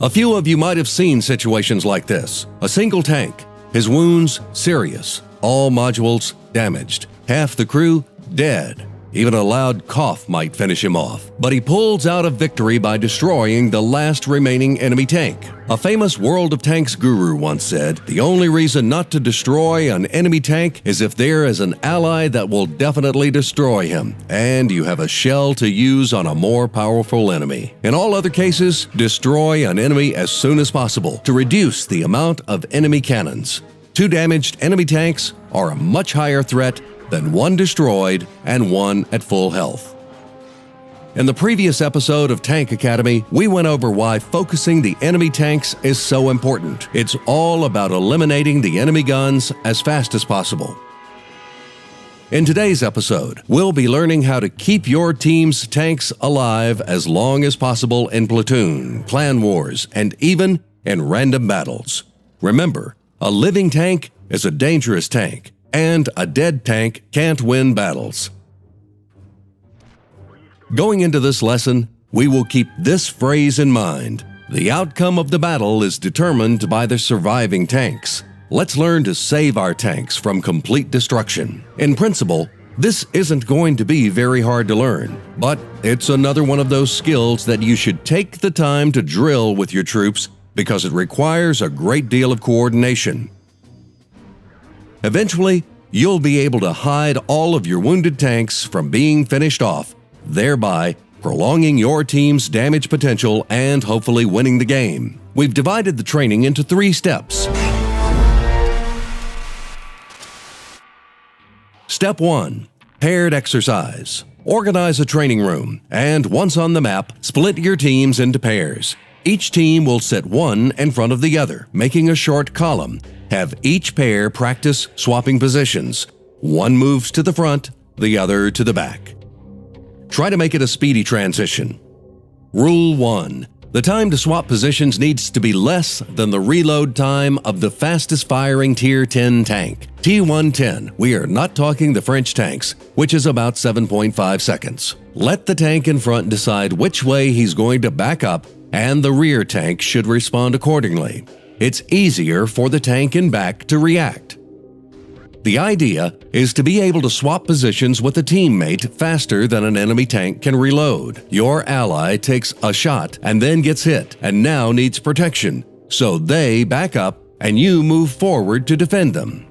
A few of you might have seen situations like this. A single tank, his wounds serious, all modules damaged, half the crew dead. Even a loud cough might finish him off. But he pulls out a victory by destroying the last remaining enemy tank. A famous World of Tanks guru once said, "The only reason not to destroy an enemy tank is if there is an ally that will definitely destroy him, and you have a shell to use on a more powerful enemy. In all other cases, destroy an enemy as soon as possible to reduce the amount of enemy cannons. 2 damaged enemy tanks are a much higher threat than 1 destroyed and 1 at full health." In the previous episode of Tank Academy, we went over why focusing the enemy tanks is so important. It's all about eliminating the enemy guns as fast as possible. In today's episode, we'll be learning how to keep your team's tanks alive as long as possible in platoon, clan wars, and even in random battles. Remember, a living tank is a dangerous tank, and a dead tank can't win battles. Going into this lesson, we will keep this phrase in mind. The outcome of the battle is determined by the surviving tanks. Let's learn to save our tanks from complete destruction. In principle, this isn't going to be very hard to learn, but it's another one of those skills that you should take the time to drill with your troops because it requires a great deal of coordination. Eventually, you'll be able to hide all of your wounded tanks from being finished off, thereby prolonging your team's damage potential and hopefully winning the game. We've divided the training into 3 steps. Step 1. Paired exercise. Organize a training room, and once on the map, split your teams into pairs. Each team will sit one in front of the other, making a short column. Have each pair practice swapping positions. One moves to the front, the other to the back. Try to make it a speedy transition. Rule 1. The time to swap positions needs to be less than the reload time of the fastest firing Tier 10 tank. T110, we are not talking the French tanks, which is about 7.5 seconds. Let the tank in front decide which way he's going to back up, and the rear tank should respond accordingly. It's easier for the tank in back to react. The idea is to be able to swap positions with a teammate faster than an enemy tank can reload. Your ally takes a shot and then gets hit and now needs protection, so they back up and you move forward to defend them.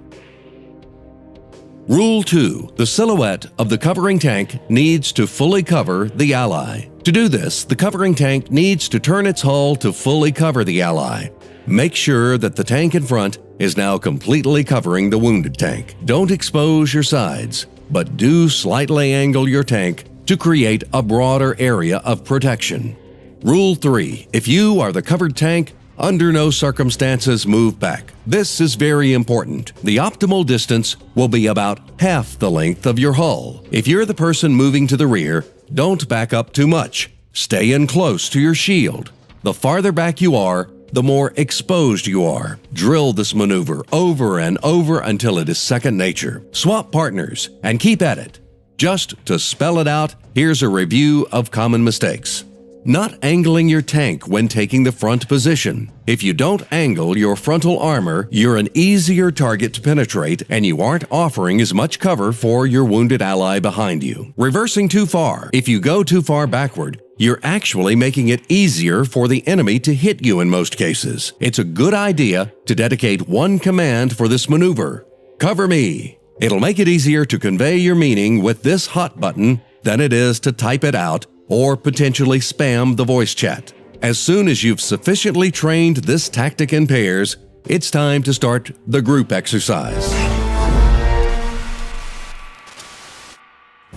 Rule 2. The silhouette of the covering tank needs to fully cover the ally. To do this, the covering tank needs to turn its hull to fully cover the ally. Make sure that the tank in front is now completely covering the wounded tank. Don't expose your sides, but do slightly angle your tank to create a broader area of protection. Rule 3. If you are the covered tank, under no circumstances move back. This is very important. The optimal distance will be about half the length of your hull. If you're the person moving to the rear, don't back up too much. Stay in close to your shield. The farther back you are, the more exposed you are. Drill this maneuver over and over until it is second nature. Swap partners and keep at it. Just to spell it out, here's a review of common mistakes. Not angling your tank when taking the front position. If you don't angle your frontal armor, you're an easier target to penetrate and you aren't offering as much cover for your wounded ally behind you. Reversing too far. If you go too far backward, you're actually making it easier for the enemy to hit you in most cases. It's a good idea to dedicate one command for this maneuver. Cover me. It'll make it easier to convey your meaning with this hot button than it is to type it out or potentially spam the voice chat. As soon as you've sufficiently trained this tactic in pairs, it's time to start the group exercise.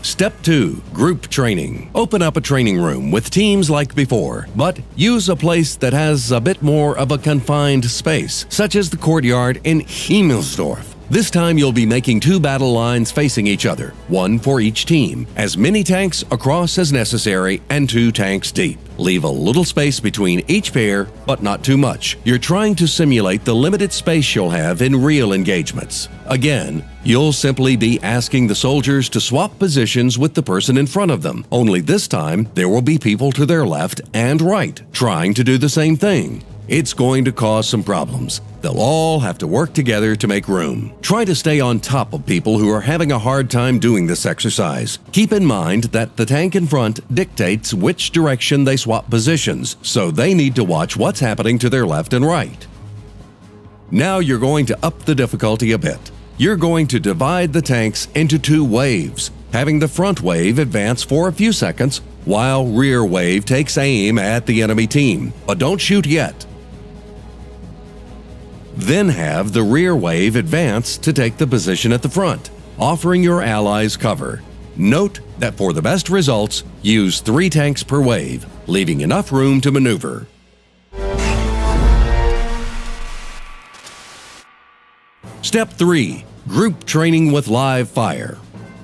Step 2. Group training. Open up a training room with teams like before, but use a place that has a bit more of a confined space, such as the courtyard in Himmelsdorf. This time you'll be making 2 battle lines facing each other, 1 for each team, as many tanks across as necessary and 2 tanks deep. Leave a little space between each pair, but not too much. You're trying to simulate the limited space you'll have in real engagements. Again, you'll simply be asking the soldiers to swap positions with the person in front of them, only this time there will be people to their left and right trying to do the same thing. It's going to cause some problems. They'll all have to work together to make room. Try to stay on top of people who are having a hard time doing this exercise. Keep in mind that the tank in front dictates which direction they swap positions, so they need to watch what's happening to their left and right. Now you're going to up the difficulty a bit. You're going to divide the tanks into 2 waves, having the front wave advance for a few seconds while rear wave takes aim at the enemy team, but don't shoot yet. Then have the rear wave advance to take the position at the front, offering your allies cover. Note that for the best results, use 3 tanks per wave, leaving enough room to maneuver. Step 3. Group training with live fire.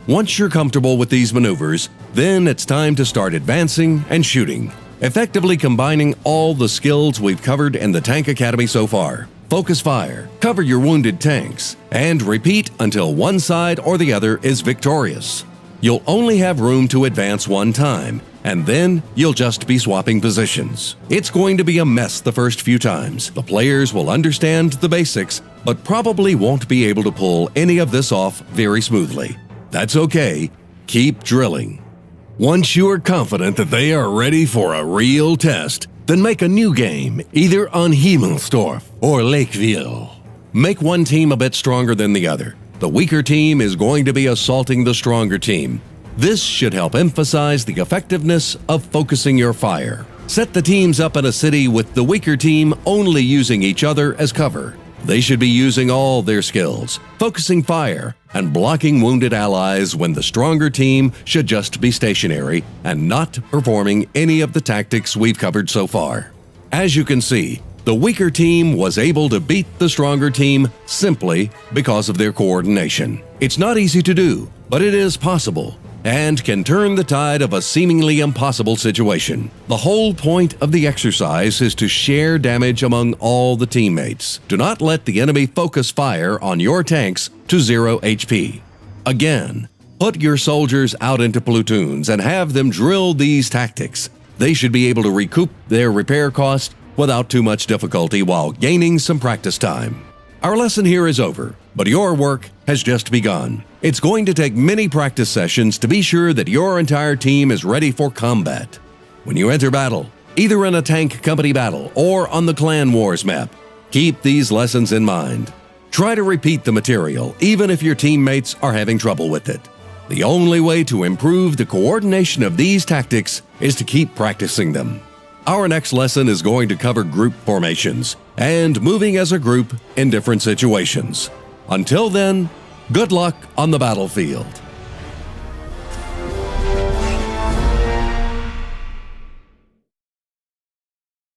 Once you're comfortable with these maneuvers, then it's time to start advancing and shooting, effectively combining all the skills we've covered in the Tank Academy so far. Focus fire, cover your wounded tanks, and repeat until one side or the other is victorious. You'll only have room to advance 1 time, and then you'll just be swapping positions. It's going to be a mess the first few times. The players will understand the basics, but probably won't be able to pull any of this off very smoothly. That's okay. Keep drilling. Once you are confident that they are ready for a real test, then make a new game, either on Himmelsdorf or Lakeville. Make one team a bit stronger than the other. The weaker team is going to be assaulting the stronger team. This should help emphasize the effectiveness of focusing your fire. Set the teams up in a city with the weaker team only using each other as cover. They should be using all their skills, focusing fire, and blocking wounded allies when the stronger team should just be stationary and not performing any of the tactics we've covered so far. As you can see, the weaker team was able to beat the stronger team simply because of their coordination. It's not easy to do, but it is possible, and can turn the tide of a seemingly impossible situation. The whole point of the exercise is to share damage among all the teammates. Do not let the enemy focus fire on your tanks to 0 HP. Again, put your soldiers out into platoons and have them drill these tactics. They should be able to recoup their repair cost without too much difficulty while gaining some practice time. Our lesson here is over, but your work has just begun. It's going to take many practice sessions to be sure that your entire team is ready for combat. When you enter battle, either in a tank company battle or on the Clan Wars map, keep these lessons in mind. Try to repeat the material even if your teammates are having trouble with it. The only way to improve the coordination of these tactics is to keep practicing them. Our next lesson is going to cover group formations and moving as a group in different situations. Until then, good luck on the battlefield.